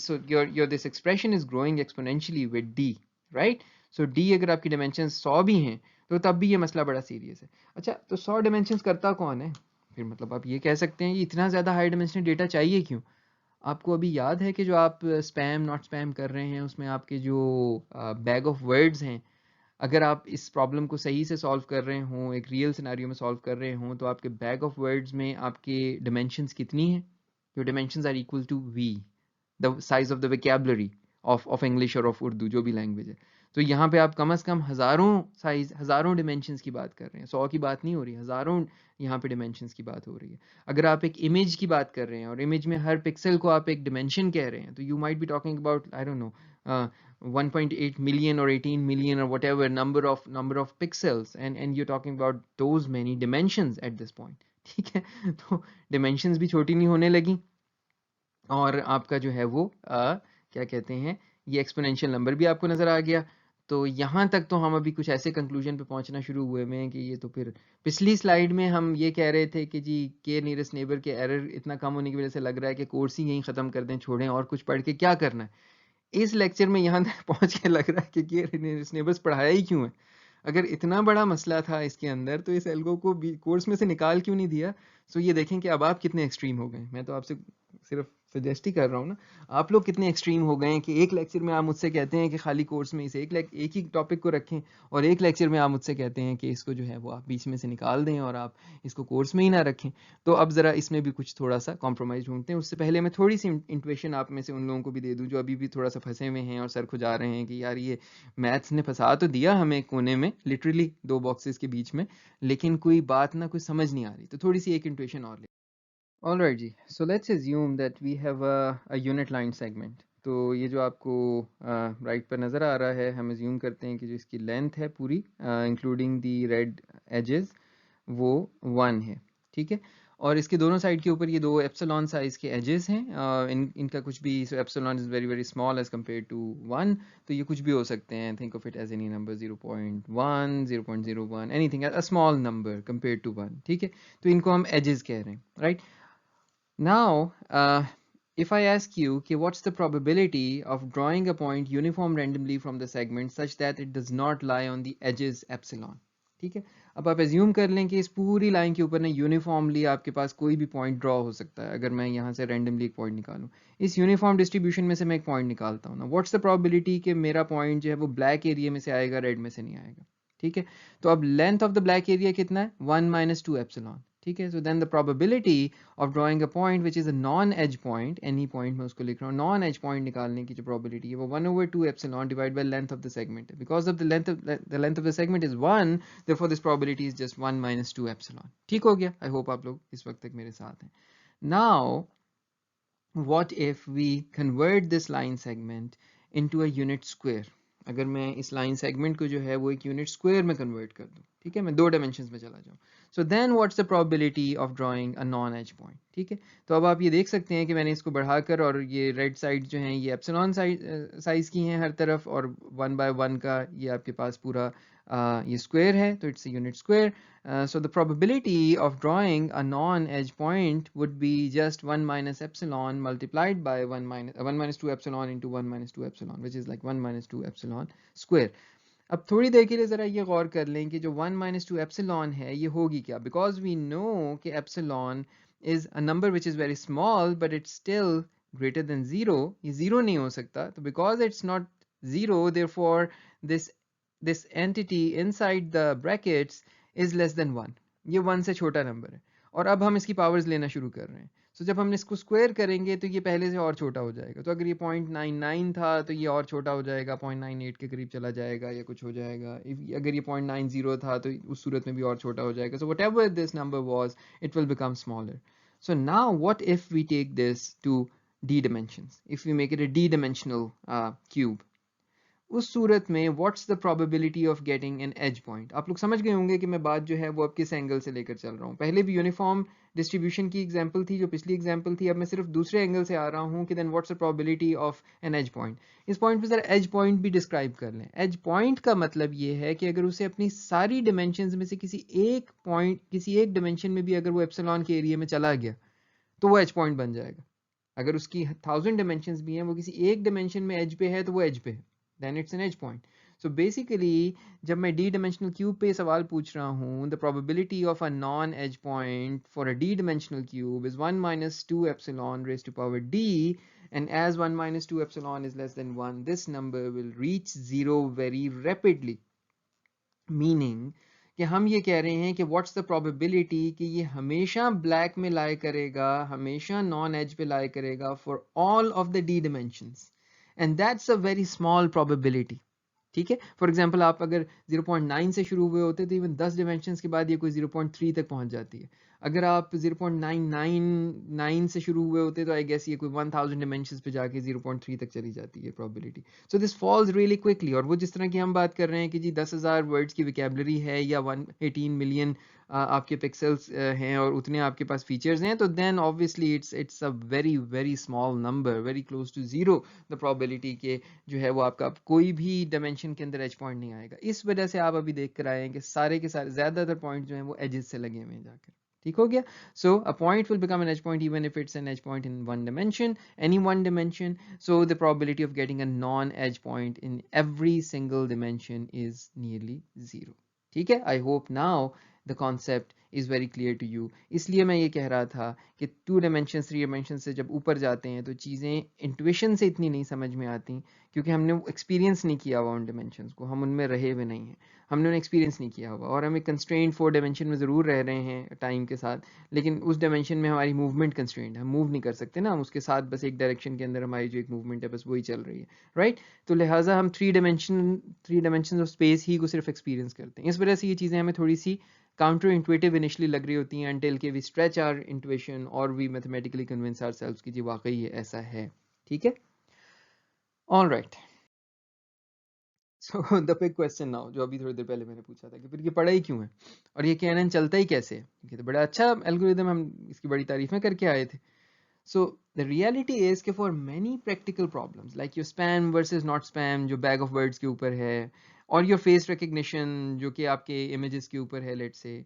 so your this expression is growing exponentially with d, right? So d अगर आपकी डिमेंशन 100 भी हैं तो तब भी ये मसला बड़ा सीरियस है। अच्छा, तो 100 डिमेंशंस करता कौन है? फिर मतलब आप ये कह सकते हैं कि इतना ज़्यादा हाई डिमेंशनल डेटा चाहिए क्यों? आपको अभी याद है कि जो आप स्पैम नॉट स्पैम कर रहे हैं उसमें आपके जो बैग ऑफ वर्ड्स हैं, अगर आप इस प्रॉब्लम को सही से सॉल्व कर रहे हों, एक रियल सिनेरियो में सॉल्व कर रहे हों, तो आपके बैग ऑफ वर्ड्स में आपके डिमेंशंस कितनी हैं? Your dimensions are equal to V, the size of the vocabulary of English और ऑफ उर्दू, जो भी लैंग्वेज है। तो यहाँ पे आप कम से कम हज़ारों साइज, हज़ारों डिमेंशंस की बात कर रहे हैं, 100 की बात नहीं हो रही, हज़ारों यहाँ पे डिमेंशंस की बात हो रही है। अगर आप एक इमेज की बात कर रहे हैं और इमेज में हर पिक्सल को आप एक डिमेंशन कह रहे हैं, तो you might be talking about, I don't no, 1.8 million or 18 million or whatever number of pixels, and you're talking about those many dimensions at this point। ठीक है, तो dimensions भी छोटी नहीं होने लगी, और आपका जो है वो क्या कहते हैं, ये एक्सपोनेंशियल नंबर भी आपको नज़र आ गया। तो यहाँ तक तो हम अभी कुछ ऐसे कंक्लूजन पे पहुँचना शुरू हुए में कि ये तो फिर पिछली स्लाइड में हम ये कह रहे थे कि जी के नियरेस्ट नेबर के एरर इतना कम होने की वजह से लग रहा है कि कोर्स ही यहीं ख़त्म कर दें, छोड़ें, और कुछ पढ़ के क्या करना है। इस लेक्चर में यहाँ तक पहुँच के लग रहा है कि के नियरेस्ट नेबर्स पढ़ाया ही क्यों है? अगर इतना बड़ा मसला था इसके अंदर तो इस एल्गो को भी कोर्स में से निकाल क्यों नहीं दिया? सो ये देखें कि अब आप कितने एक्सट्रीम हो गए। मैं तो आपसे सिर्फ सजेस्ट ही कर रहा हूँ ना, आप लोग कितने एक्सट्रीम हो गए हैं कि एक लेक्चर में आप मुझसे कहते हैं कि खाली कोर्स में इसे एक ही टॉपिक को रखें, और एक लेक्चर में आप मुझसे कहते हैं कि इसको जो है वो आप बीच में से निकाल दें और आप इसको कोर्स में ही ना रखें। तो अब ज़रा इसमें भी कुछ थोड़ा सा कॉम्प्रोमाइज़ ढूंढते हैं। उससे पहले मैं थोड़ी सी इंट्यूशन आप में से उन लोगों को भी दे दूँ जो अभी भी थोड़ा सा फंसे हुए हैं और सर खुजा रहे हैं कि यार ये मैथ्स ने फंसा तो दिया हमें कोने में, लिटरली दो बॉक्सेस के बीच में, लेकिन कोई बात ना, कोई समझ नहीं आ रही। तो थोड़ी सी एक इंट्यूशन और ले। Alright ji, so let's assume that we have a unit line segment. तो ये जो आपको राइट पर नज़र आ रहा है, हम अज्यूम करते हैं कि जो इसकी लेंथ है पूरी इंक्लूडिंग दी रेड एजेस, वो 1 है। ठीक है, और इसके दोनों साइड के ऊपर ये दो एप्सिलॉन साइज के एजेस हैं, इनका कुछ भी, so epsilon is very very small as compare to 1, तो ये कुछ भी हो सकते हैं। Think of it as any number, 0.1, 0.01, anything, a small number compare to 1। ठीक है, तो इनको हम एजेस कह रहे हैं, right. Now, if I ask you, okay, what's the probability of drawing a point uniform randomly from the segment such that it does not lie on the edges epsilon? ठीक है, अब आप एज्यूम कर लें कि इस पूरी लाइन के ऊपर ना यूनिफॉर्मली आपके पास कोई भी पॉइंट ड्रॉ हो सकता है। अगर मैं यहाँ से रैंडमली एक पॉइंट निकालूं, इस यूनिफॉर्म डिस्ट्रीब्यूशन में से मैं एक पॉइंट निकालता हूँ ना, व्हाट्स द प्रोबेबिलिटी कि मेरा पॉइंट जो है वो ब्लैक एरिया में से आएगा, रेड में से नहीं आएगा। ठीक है, तो अब length of the black area कितना है? 1 - 2 एप्सिलॉन। ठीक है, so then the probability of drawing a point which is a non-edge point, any point मैं उसको लिख रहा हूँ, non-edge point निकालने की जो probability है वो 1/2 epsilon divided by length of the segment है। Because of the length of the segment is 1, therefore this probability is just 1 - 2 epsilon। ठीक हो गया? I hope आप लोग इस वक्त तक मेरे साथ हैं। Now, what if we convert this line segment into a unit square? अगर मैं इस लाइन सेगमेंट को जो है वो एक यूनिट स्क्वायर में कन्वर्ट कर दूं, ठीक है, मैं दो डायमेंशंस में चला जाऊं, so then what's the probability of drawing a non edge point? ठीक है, तो अब आप ये देख सकते हैं कि मैंने इसको बढ़ाकर, और ये रेड साइड जो हैं ये एप्सिलॉन साइज की हैं हर तरफ, और 1/1 का ये आपके पास पूरा ये स्क्वायर है, तो it's a unit square. So the probability of drawing a non-edge point would be just 1 minus epsilon multiplied by 1 minus 2 epsilon into 1 minus 2 epsilon, which is like 1 minus 2 epsilon square। अब थोड़ी देर के लिए ज़रा ये गौर कर लें कि जो 1 minus 2 epsilon है ये होगी क्या, because we know कि epsilon is a number which is very small but it's still greater than 0, ये 0 नहीं हो सकता, तो because it's not 0, therefore this this entity inside the brackets is less than 1, ये 1 से छोटा नंबर है। और अब हम इसकी पावर्स लेना शुरू कर रहे हैं, सो जब हम इसको स्क्वायर करेंगे तो ये पहले से और छोटा हो जाएगा। तो अगर ये 0.99 था तो ये और छोटा हो जाएगा, 0.98 के करीब चला जाएगा या कुछ हो जाएगा। अगर ये 0.90 था तो उस सूरत में भी और छोटा हो जाएगा। सो whatever this number was, it will become smaller. So now what if we take this to d dimensions, if we make it a d-dimensional cube? उस सूरत में what's the probability of getting an edge point. आप लोग समझ गए होंगे कि मैं बात जो है वो अब किस एंगल से लेकर चल रहा हूँ। पहले भी यूनिफॉर्म डिस्ट्रीब्यूशन की एग्जांपल थी जो पिछली एग्जांपल थी, अब मैं सिर्फ दूसरे एंगल से आ रहा हूँ कि then what's the probability of an edge point. इस पॉइंट पे जरा एज पॉइंट भी डिस्क्राइब कर लें। एज पॉइंट का मतलब ये है कि अगर उसे अपनी सारी डिमेंशंस में से किसी एक डिमेंशन में भी अगर वो एप्सिलॉन के एरिया में चला गया तो वो एज पॉइंट बन जाएगा। अगर उसकी 1000 डिमेंशंस भी हैं, वो किसी एक डिमेंशन में एज पे है तो वो एज पे है, then it's an edge point. So basically जब मैं डी डिमेंशनल क्यूब पे सवाल पूछ रहा हूँ, the probability of a non edge point for a D dimensional cube is 1 minus 2 epsilon raised to power d, and as 1 minus 2 epsilon is less than 1, this number will reach 0 very rapidly. Meaning कि हम ये कह रहे हैं कि what's the probability कि ये हमेशा ब्लैक में लाई करेगा, हमेशा नॉन एज पे लाई करेगा for all of the D dimensions, and that's a very small probability. ठीक है, फॉर एग्जाम्पल आप अगर 0.9 से शुरू हुए होते तो इवन 10 डिमेंशंस के बाद ये कोई 0.3 तक पहुंच जाती है। अगर आप 0.999 से शुरू हुए होते तो आई गेस ये कोई 1000 डिमेंशंस पे जाके 0.3 तक चली जाती है probability. So this falls really quickly. और वो जिस तरह की हम बात कर रहे हैं कि जी 10,000 वर्ड्स की विकेबलरी है या 118 मिलियन आपके पिक्सल्स हैं और उतने आपके पास फीचर्स हैं, तो then obviously it's a very very small number, very close to zero the probability के जो है वो आपका कोई भी डायमेंशन के अंदर एज पॉइंट नहीं आएगा। इस वजह से आप अभी देख कर आए हैं कि सारे के सारे ज्यादातर पॉइंट जो हैं वो एजेस से लगे हुए हैं जाकर। ठीक हो गया। So a point will become an edge point even if it's an edge point in one dimension, any one dimension. So the probability of getting a non-edge point in every single dimension is nearly zero. ठीक है, I hope now the concept is very clear to you. इसलिए मैं ये कह रहा था कि 2 dimensions 3 dimensions से जब ऊपर जाते हैं तो चीज़ें इंट्यूशन से इतनी नहीं समझ में आती, क्योंकि हमने एक्सपीरियंस नहीं किया हुआ उन डिमेंशंस को, हम उनमें रहे हुए नहीं हैं, हमने उन्हें एक्सपीरियंस नहीं किया हुआ, और हम एक कंस्ट्रेंट 4 डायमेंशन में ज़रूर रह रहे हैं टाइम के साथ, लेकिन उस डायमेंशन में हमारी मूवमेंट कंस्ट्रेंट है, हम मूव नहीं कर सकते ना, हम उसके साथ बस एक डायरेक्शन के अंदर हमारी जो एक मूवमेंट है बस वही चल रही है, राइट। तो लिहाजा हम 3 डायमेंशन ऑफ स्पेस ही को सिर्फ एक्सपीरियंस करते हैं। इस वजह से ये चीज़ें हमें थोड़ी सी काउंटर इंटुइटिव इनिशियली लग रही होती हैं, until के वी स्ट्रेच आवर इंटुइशन और वी मैथमेटिकली कन्विंस आवरसेल्व्स कि जी वाकई ये ऐसा है। ठीक है, all right. So the big question now, जो अभी थोड़ी देर पहले मैंने पूछा था कि फिर ये पढ़ा ही क्यों है और ये कैनन चलता ही कैसे है, ये तो बड़ा अच्छा एल्गोरिदम, हम इसकी बड़ी तारीफें करके आए थे। So the reality is कि for many practical problems like your spam versus not spam जो bag of words के ऊपर है, और your face recognition जो कि आपके images के ऊपर है let's say,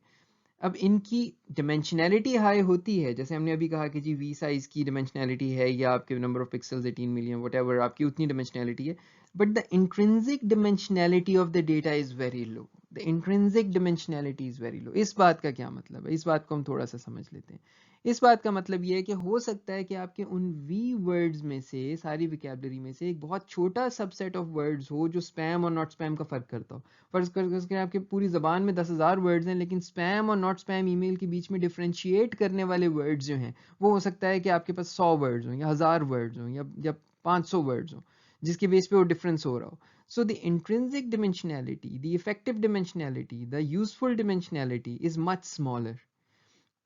अब इनकी डिमेंशनैलिटी हाई होती है, जैसे हमने अभी कहा कि जी वी साइज की डिमेंशनैलिटी है या आपके नंबर ऑफ पिक्सल्स 18 मिलियन वट आपकी उतनी डिमेंशनैलिटी है, but the intrinsic dimensionality of the data is very low. The intrinsic dimensionality is very low. इस बात का क्या मतलब है, इस बात को हम थोड़ा सा समझ लेते हैं। इस बात का मतलब ये है कि हो सकता है कि आपके उन वी वर्ड्स में से, सारी विकेबलरी में से एक बहुत छोटा सबसेट ऑफ वर्ड्स हो जो स्पैम और नॉट स्पैम का फर्क करता हो। फर्ज करके आपके पूरी जबान में 10,000 वर्ड्स हैं, लेकिन स्पैम और नॉट स्पैम ईमेल के बीच में डिफरेंशिएट करने वाले वर्ड्स जो हैं वो हो सकता है कि आपके पास 100 वर्ड्स हों या 1000 वर्ड्स हों या 500 वर्ड्स हों, जिसके बेस पे वो डिफरेंस हो रहा हो। So the intrinsic dimensionality, the effective dimensionality, the useful dimensionality is much smaller.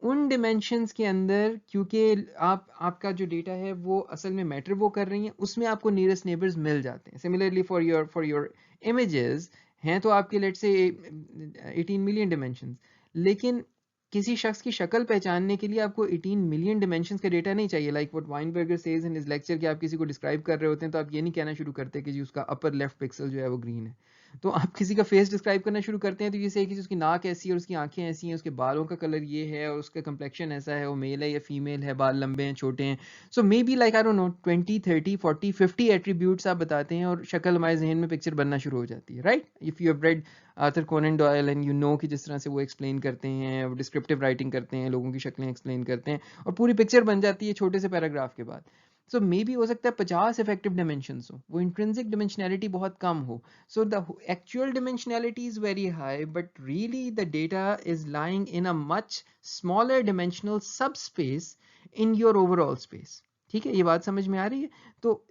उन डिमेंशंस के अंदर, क्योंकि आपका जो डेटा है वो असल में मैटर वो कर रही है, उसमें आपको नियरेस्ट नेबर्स मिल जाते हैं। सिमिलरली फॉर योर इमेजेस हैं तो आपके लेट से 18 मिलियन डिमेंशंस, लेकिन किसी शख्स की शक्ल पहचानने के लिए आपको 18 मिलियन डिमेंशंस का डेटा नहीं चाहिए। Like what Weinberger says in his lecture कि आप किसी को डिस्क्राइब कर रहे होते हैं तो आप ये नहीं कहना शुरू करते कि जी उसका अपर लेफ्ट पिक्सल जो है वो ग्रीन है। तो आप किसी का फेस डिस्क्राइब करना शुरू करते हैं तो ये से कि उसकी नाक ऐसी है और उसकी आंखें ऐसी हैं, उसके बालों का कलर ये है और उसका कंप्लेक्शन ऐसा है, वो मेल है या फीमेल है, बाल लंबे हैं छोटे हैं। So maybe like I don't know 20 30 40 50 attributes आप बताते हैं और शक्ल हमारे जहन में पिक्चर बनना शुरू हो जाती है, right. If you have read Arthur Conan Doyle and you know कि जिस तरह से वो एक्सप्लेन करते हैं, डिस्क्रिप्टिव राइटिंग करते हैं, लोगों की शक्लें एक्सप्लेन करते हैं और पूरी पिक्चर बन जाती है छोटे से पैराग्राफ के बाद। सो मे बी हो सकता है 50 इफेक्टिव डिमेंशंस हो, वो इंट्रिंसिक डिमेंशनैलिटी बहुत कम हो। So the actual dimensionality is very high, but really the data is lying in a much smaller dimensional subspace in your overall space. ठीक है, ये बात समझ में आ रही है। तो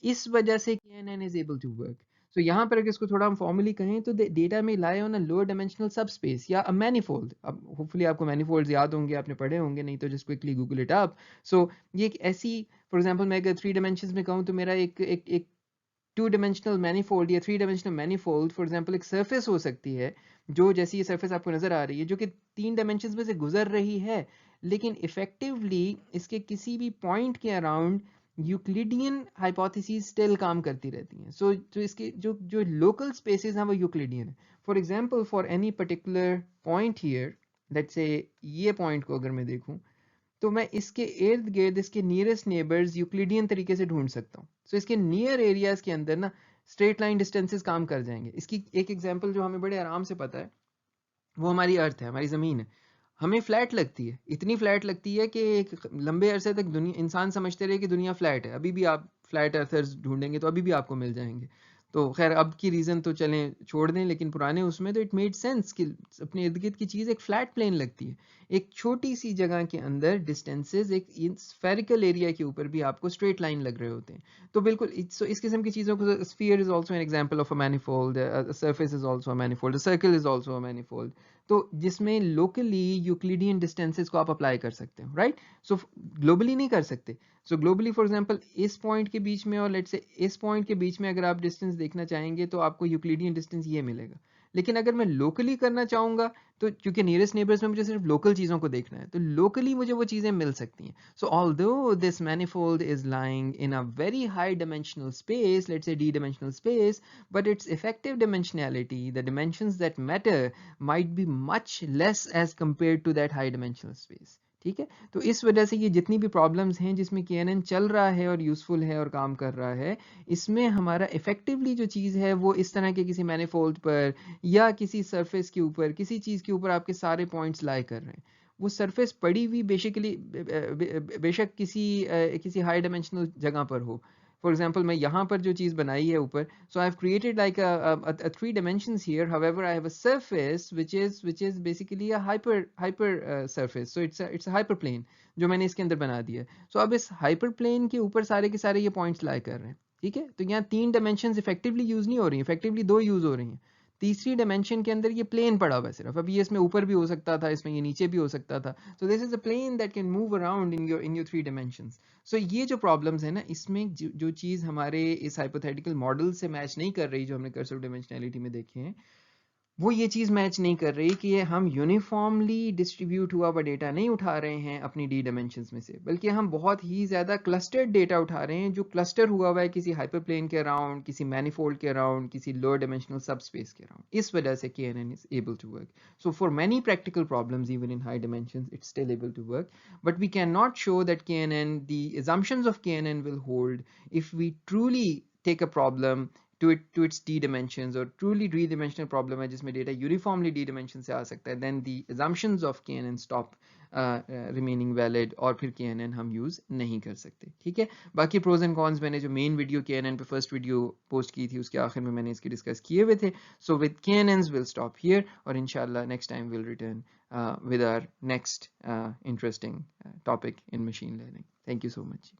इस वजह से KNN is able to work. So यहाँ पर अगर इसको थोड़ा हम फॉर्मली कहें तो डेटा में lie on a lower dimensional subspace या a manifold. अब होपफुली आपको manifolds याद होंगे, आपने पढ़े होंगे, नहीं तो just quickly Google it up. So ये एक ऐसी, फॉर एग्जाम्पल मैं अगर 3 dimensions में कहूँ तो मेरा एक टू डिमेंशनल मैनीफोल्ड या three dimensional manifold, for example एक सरफेस हो सकती है जो, जैसी ये सरफेस आपको नजर आ रही है, जो कि 3 डायमेंशंस में से गुजर रही है, लेकिन इफेक्टिवली इसके किसी भी पॉइंट के अराउंड यूक्लिडियन हाइपोथेसिस स्टिल काम करती रहती हैं. सो जो इसके जो जो लोकल स्पेसेस हैं वो यूक्लिडियन है. For example for any particular point here, let's say ये पॉइंट को अगर मैं देखूं, तो मैं इसके इर्द गिर्द इसके नियरेस्ट नेबर्स यूक्लिडियन तरीके से ढूंढ सकता हूँ. सो इसके नियर एरियाज के अंदर ना स्ट्रेट लाइन डिस्टेंसेस काम कर जाएंगे. इसकी एक एग्जांपल जो हमें बड़े आराम से पता है वो हमारी अर्थ है, हमारी ज़मीन है. हमें फ्लैट लगती है, इतनी फ्लैट लगती है कि एक लंबे अरसे तक दुनिया, इंसान समझते रहे कि दुनिया फ्लैट है. अभी भी आप फ्लैट अर्थर्स ढूंढेंगे तो अभी भी आपको मिल जाएंगे. तो खैर अब की रीज़न तो चलें छोड़ दें, लेकिन पुराने उसमें तो इट मेड सेंस कि अपने इर्द गिर्द की चीज़ एक फ्लैट प्लेन लगती है. एक छोटी सी जगह के अंदर डिस्टेंसेस एक स्फेरिकल एरिया के ऊपर भी आपको स्ट्रेट लाइन लग रहे होते हैं. तो बिल्कुल इस किस्म की चीज़ों को, sphere is also an example of a manifold, surface is also a manifold, circle is also a manifold. तो जिसमें लोकली यूक्लिडियन डिस्टेंसेस को आप अप्लाई कर सकते हो, राइट. सो ग्लोबली नहीं कर सकते. सो ग्लोबली फॉर एग्जांपल इस पॉइंट के बीच में और लेट्स से इस पॉइंट के बीच में अगर आप डिस्टेंस देखना चाहेंगे तो आपको यूक्लिडियन डिस्टेंस ये मिलेगा. लेकिन अगर मैं लोकली करना चाहूँगा, तो क्योंकि नियरेस्ट नेबर्स में मुझे सिर्फ लोकल चीज़ों को देखना है, तो लोकली मुझे वो चीज़ें मिल सकती हैं. सो although this manifold is lying in a very high dimensional space, let's say D dimensional space, but its effective dimensionality, the dimensions that matter, might be much less as compared to that high dimensional space. ठीक है. तो इस वजह से ये जितनी भी problems हैं जिसमें KNN चल रहा है और यूजफुल है और काम कर रहा है, इसमें हमारा इफेक्टिवली जो चीज़ है वो इस तरह के किसी मैनिफोल्ड पर या किसी सरफेस के ऊपर, किसी चीज़ के ऊपर आपके सारे पॉइंट्स लाई कर रहे हैं. वो सरफेस पड़ी हुई बेसिकली बेशक किसी हाई डायमेंशनल जगह पर हो. फॉर एग्जाम्पल मैं यहाँ पर जो चीज़ बनाई है ऊपर, so I've created like a three dimensions here. However, I have a surface which is basically a hyper surface. So it's a hyperplane जो मैंने इसके अंदर बना दिया है. So अब इस hyperplane के ऊपर सारे के सारे ये points lie कर रहे हैं. ठीक है. तो यहाँ 3 dimensions effectively यूज नहीं हो रही हैं, effectively 2 यूज हो रही हैं. तीसरी डायमेंशन के अंदर ये प्लेन पड़ा हुआ है सिर्फ. अब ये इसमें ऊपर भी हो सकता था, इसमें ये नीचे भी हो सकता था. So this is a plane that can move around in your 3 dimensions. So ये जो प्रॉब्लम्स है ना, इसमें जो चीज़ हमारे इस हाइपोथेटिकल मॉडल से मैच नहीं कर रही, जो हमने कर्सर डायमेंशनैलिटी में देखे हैं, वो ये चीज़ मैच नहीं कर रही कि हम यूनिफॉर्मली डिस्ट्रीब्यूट हुआ हुआ डेटा नहीं उठा रहे हैं अपनी डी डायमेंशंस में से, बल्कि हम बहुत ही ज़्यादा क्लस्टर्ड डेटा उठा रहे हैं जो क्लस्टर हुआ हुआ है किसी हाइपरप्लेन के अराउंड, किसी मैनीफोल्ड के अराउंड, किसी लोअर डायमेंशनल सबस्पेस के अराउंड. इस वजह से KNN is able to work. So for many practical problems, even in high dimensions, it's still able to work. But we cannot show that KNN, the assumptions of KNN will hold if we truly take a problem to its d dimensions, और truly d dimensional problem है जिसमें data uniformly d dimension से आ सकता है, then the assumptions of KNN stop remaining valid, और फिर KNN हम use नहीं कर सकते. ठीक है. बाकी प्रोज एंड कॉन्स मैंने जो मेन वीडियो KNN पे फर्स्ट वीडियो पोस्ट की थी उसके आखिर में मैंने इसके डिस्कस किए हुए थे. So with KNNs we'll stop here, और इंशाल्लाह next time we'll return with our next interesting topic in machine learning. Thank you so much.